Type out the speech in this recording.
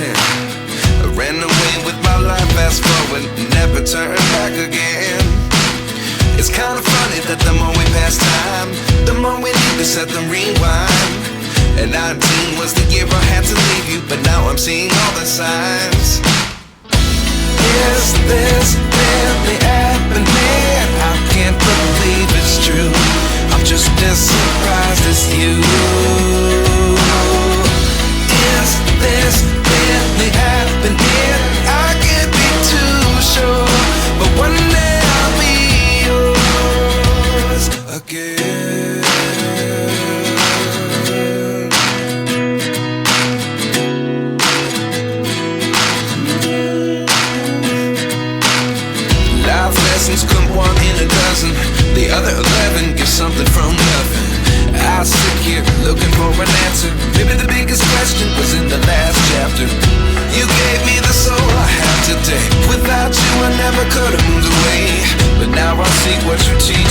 pretend. I ran away with my life, fast forward, never turn back again. It's kinda funny that the more we pass time, the more we need to set the rewind. And 19 was the year I had to leave you, but now I'm seeing all the signs. Is this really happening? I can't believe it's true. I'm just as surprised as you. Is this really happening? I can't be too sure, but one day I'll be yours again. Life lessons come one in a dozen. The other 11 give something from nothing. I sit here looking for an answer. Maybe the biggest question was in the last chapter. You gave me the soul I have today. Without you I never could have moved away, but now I see what you teach.